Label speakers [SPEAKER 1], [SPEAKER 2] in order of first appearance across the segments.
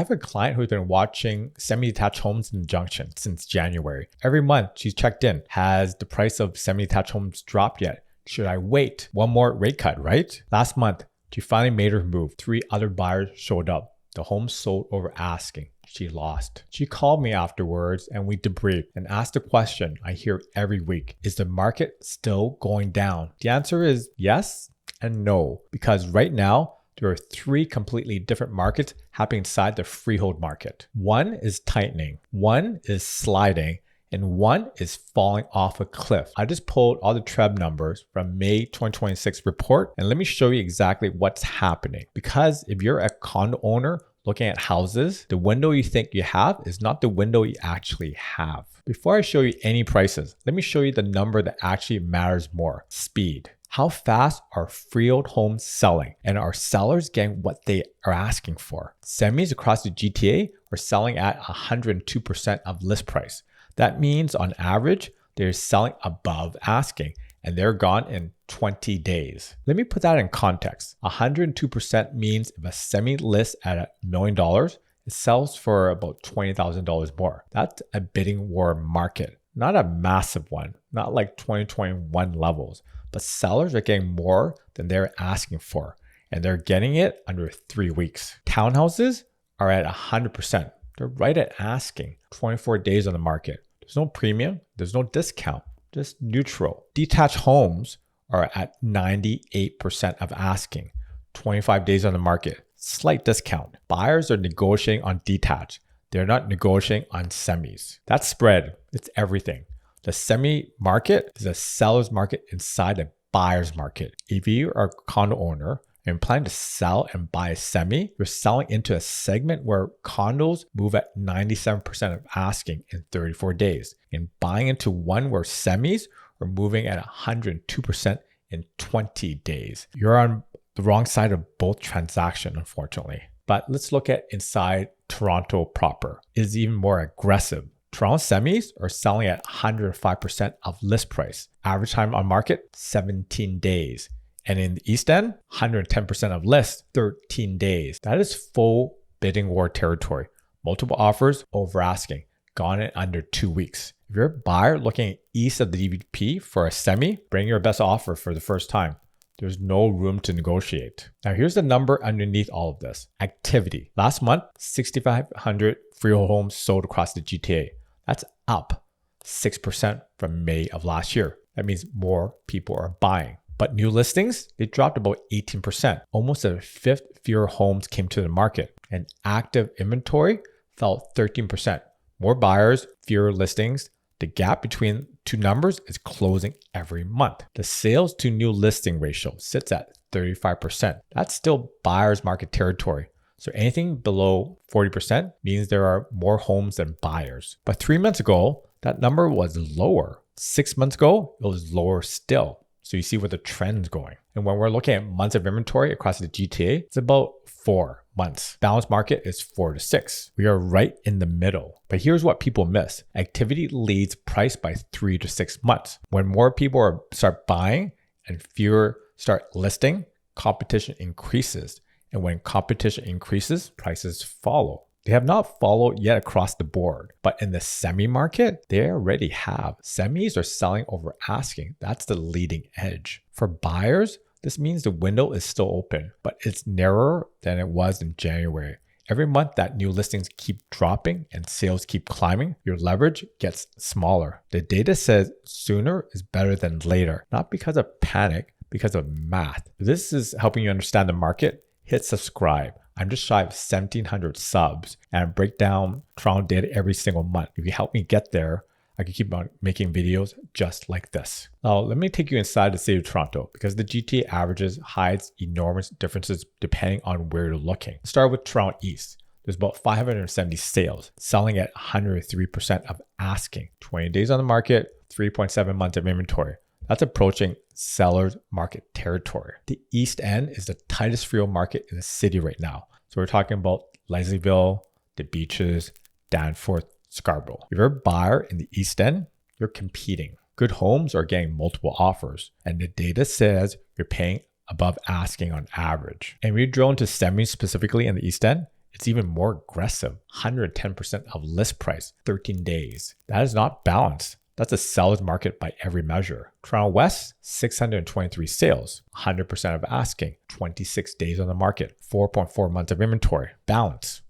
[SPEAKER 1] have a client who's been watching semi-detached homes in the Junction since January. Every month she's checked in. Has the price of semi-detached homes dropped yet? Should I wait? One more rate cut, right? Last month, she finally made her move. 3 other buyers showed up. The home sold over asking. She lost. She called me afterwards and we debriefed and asked the question I hear every week. Is the market still going down? The answer is yes and no, because right now, there are 3 completely different markets happening inside the freehold market. One is tightening, one is sliding, and one is falling off a cliff. I just pulled all the TRREB numbers from May 2026 report, and let me show you exactly what's happening. Because if you're a condo owner looking at houses, the window you think you have is not the window you actually have. Before I show you any prices, let me show you the number that actually matters more: speed. How fast are freehold homes selling? And are sellers getting what they are asking for? Semis across the GTA are selling at 102% of list price. That means on average, they're selling above asking, and they're gone in 20 days. Let me put that in context. 102% means if a semi lists at $1 million, it sells for about $20,000 more. That's a bidding war market, not a massive one, not like 2021 levels, but sellers are getting more than they're asking for, and they're getting it under 3 weeks. Townhouses are at 100%. They're right at asking. 24 days on the market. There's no premium, there's no discount, just neutral. Detached homes are at 98% of asking. 25 days on the market, slight discount. Buyers are negotiating on detached. They're not negotiating on semis. That spread, it's everything. The semi market is a seller's market inside a buyer's market. If you are a condo owner and planning to sell and buy a semi, you're selling into a segment where condos move at 97% of asking in 34 days, and buying into one where semis are moving at 102% in 20 days. You're on the wrong side of both transactions, unfortunately. But let's look at inside Toronto proper. It is even more aggressive. Toronto semis are selling at 105% of list price. Average time on market, 17 days. And in the East End, 110% of list, 13 days. That is full bidding war territory. Multiple offers, over asking, gone in under 2 weeks. If you're a buyer looking east of the DVP for a semi, bring your best offer for the first time. There's no room to negotiate. Now here's the number underneath all of this. Activity. Last month, 6,500 freehold homes sold across the GTA. That's up 6% from May of last year. That means more people are buying. But new listings, they dropped about 18%. Almost a fifth fewer homes came to the market. And active inventory fell 13%. More buyers, fewer listings. The gap between two numbers is closing every month. The sales to new listing ratio sits at 35%. That's still buyer's market territory. So anything below 40% means there are more homes than buyers. But 3 months ago, that number was lower. 6 months ago, it was lower still. So you see where the trend's going. And when we're looking at months of inventory across the GTA, it's about 4 months. Balanced market is 4 to 6. We are right in the middle. But here's what people miss. Activity leads price by 3 to 6 months. When more people start buying and fewer start listing, competition increases. And when competition increases, prices follow. They have not followed yet across the board, but in the semi market, they already have. Semis are selling over asking. That's the leading edge. For buyers, this means the window is still open, but it's narrower than it was in January. Every month that new listings keep dropping and sales keep climbing, your leverage gets smaller. The data says sooner is better than later, not because of panic, because of math. If this is helping you understand the market, hit subscribe. I'm just shy of 1,700 subs, and I break down Toronto data every single month. If you help me get there, I can keep on making videos just like this. Now, let me take you inside the city of Toronto, because the GTA averages hides enormous differences depending on where you're looking. Let's start with Toronto East. There's about 570 sales, selling at 103% of asking. 20 days on the market, 3.7 months of inventory. That's approaching seller's market territory. The East End is the tightest freehold market in the city right now. So we're talking about Leslieville, the Beaches, Danforth, Scarborough. If you're a buyer in the East End, you're competing. Good homes are getting multiple offers, and the data says you're paying above asking on average. And when you drill into semis specifically in the East End, It's even more aggressive, 110% of list price, 13 days. That is not balanced. That's a seller's market by every measure. Toronto West, 623 sales, 100% of asking, 26 days on the market, 4.4 months of inventory, balance.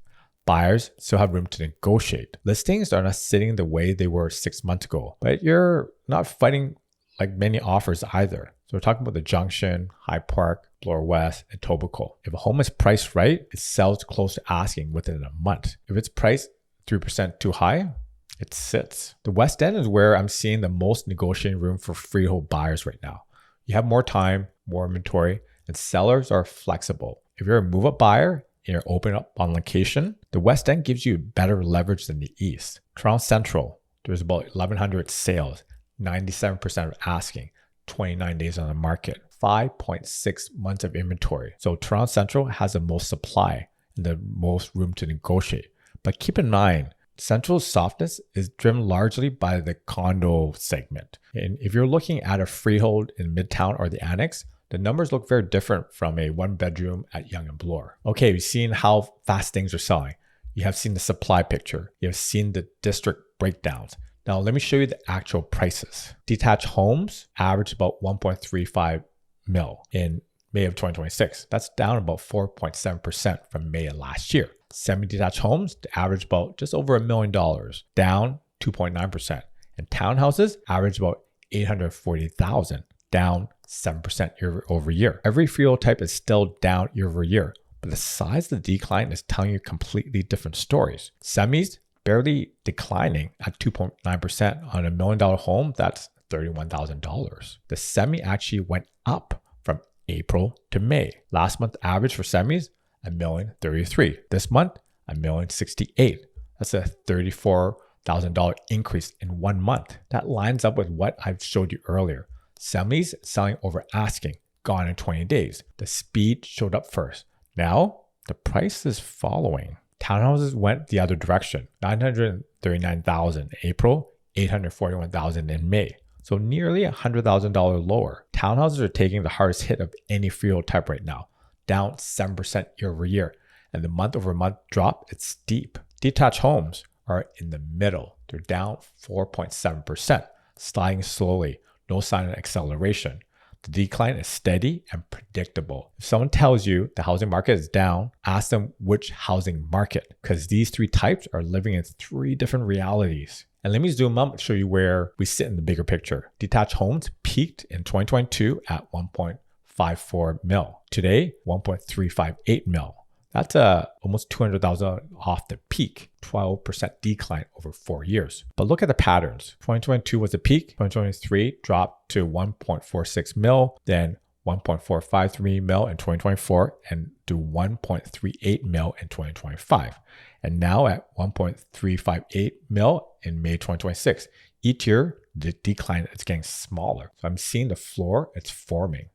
[SPEAKER 1] Buyers still have room to negotiate. Listings are not sitting the way they were 6 months ago, but you're not fighting like many offers either. So we're talking about the Junction, High Park, Bloor West, and Etobicoke. If a home is priced right, it sells close to asking within a month. If it's priced 3% too high, it sits. The West End is where I'm seeing the most negotiating room for freehold buyers right now. You have more time, more inventory, and sellers are flexible. If you're a move-up buyer and you're open up on location, the West End gives you better leverage than the East. Toronto Central, there's about 1,100 sales, 97% of asking, 29 days on the market, 5.6 months of inventory. So Toronto Central has the most supply and the most room to negotiate. But keep in mind, Central's softness is driven largely by the condo segment. And if you're looking at a freehold in Midtown or the Annex, the numbers look very different from a one bedroom at Yonge and Bloor. Okay, we've seen how fast things are selling. You have seen the supply picture. You have seen the district breakdowns. Now, let me show you the actual prices. Detached homes average about 1.35 mil in May of 2026. That's down about 4.7% from May of last year. Semi-detached homes average about just over $1 million, down 2.9%. And townhouses average about $840,000, down 7% year over year. Every freehold type is still down year over year, but the size of the decline is telling you completely different stories. Semis barely declining at 2.9% on $1 million home. That's $31,000. The semi actually went up from April to May. Last month average for semis, $1,033,000. This month, $1,068,000. That's a $34,000 increase in 1 month. That lines up with what I've showed you earlier. Semis selling over asking, gone in 20 days. The speed showed up first. Now, the price is following. Townhouses went the other direction, $939,000 in April, $841,000 in May. So nearly $100,000 lower. Townhouses are taking the hardest hit of any freehold type right now, down 7% year over year. And the month over month drop, it's steep. Detached homes are in the middle. They're down 4.7%, sliding slowly, no sign of acceleration. The decline is steady and predictable. If someone tells you the housing market is down, ask them which housing market, because these three types are living in three different realities. And let me zoom up and show you where we sit in the bigger picture. Detached homes peaked in 2022 at 1.54 mil. Today, 1.358 mil. That's almost $200,000 off the peak, 12% decline over 4 years. But look at the patterns. 2022 was the peak. 2023 dropped to 1.46 mil, then 1.453 mil in 2024, and to 1.38 mil in 2025. And now at 1.358 mil in May 2026. Each year, the decline is getting smaller. So I'm seeing the floor, it's forming.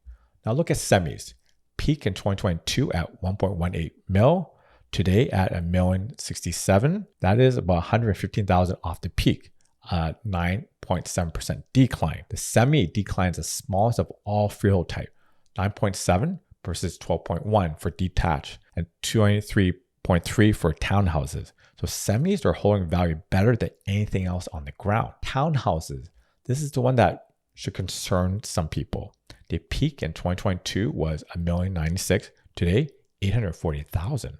[SPEAKER 1] Now look at semis. Peak in 2022 at 1.18 mil. Today at $1,067,000. That is about $115,000 off the peak, 9.7% decline. The semi declines the smallest of all freehold type, 9.7 versus 12.1 for detached and 23.3 for townhouses. So semis are holding value better than anything else on the ground. Townhouses, this is the one that should concern some people. The peak in 2022 was $1,096,000. Today, $840,000.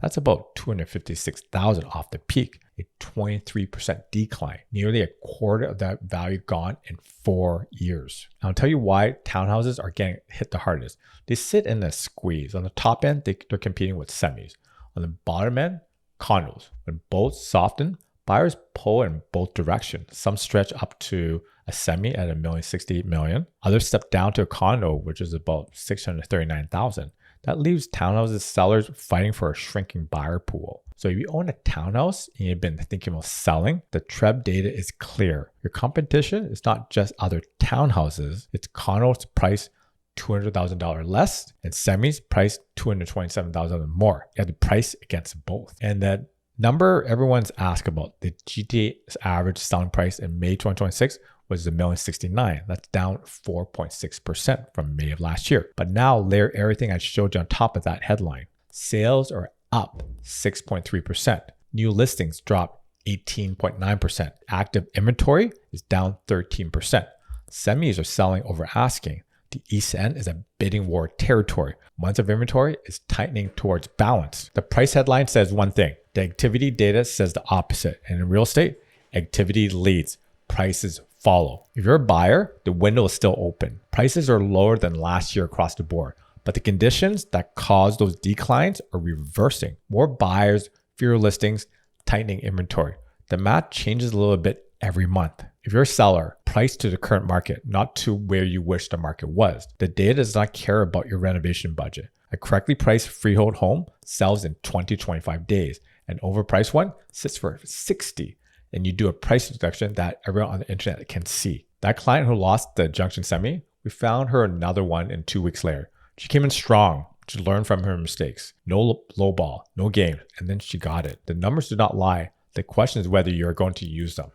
[SPEAKER 1] That's about $256,000 off the peak, a 23% decline, nearly a quarter of that value gone in 4 years. I'll tell you why townhouses are getting hit the hardest. They sit in a squeeze. On the top end, they're competing with semis. On the bottom end, condos. When both soften, buyers pull in both directions. Some stretch up to a semi at $1,068,000. Others step down to a condo, which is about $639,000. That leaves townhouses sellers fighting for a shrinking buyer pool. So if you own a townhouse and you've been thinking of selling, the TRREB data is clear. Your competition is not just other townhouses, it's condos priced $200,000 less and semis priced $227,000 more. You have to price against both. And that number everyone's asked about, the GTA's average selling price in May 2026 was $1,069,000. That's down 4.6% from May of last year. But now layer everything I showed you on top of that headline. Sales are up 6.3%. New listings dropped 18.9%. Active inventory is down 13%. Semis are selling over asking. The East End is a bidding war territory. Months of inventory is tightening towards balance. The price headline says one thing. The activity data says the opposite. And in real estate, activity leads. Prices follow. If you're a buyer, the window is still open. Prices are lower than last year across the board, but the conditions that caused those declines are reversing. More buyers, fewer listings, tightening inventory. The math changes a little bit every month. If you're a seller, price to the current market, not to where you wish the market was. The data does not care about your renovation budget. A correctly priced freehold home sells in 20 to 25 days. An overpriced one sits for 60. And you do a price deduction that everyone on the internet can see. That client who lost the Junction Semi, we found her another one in 2 weeks later. She came in strong to learn from her mistakes. No low ball, no game, and then she got it. The numbers do not lie. The question is whether you're going to use them.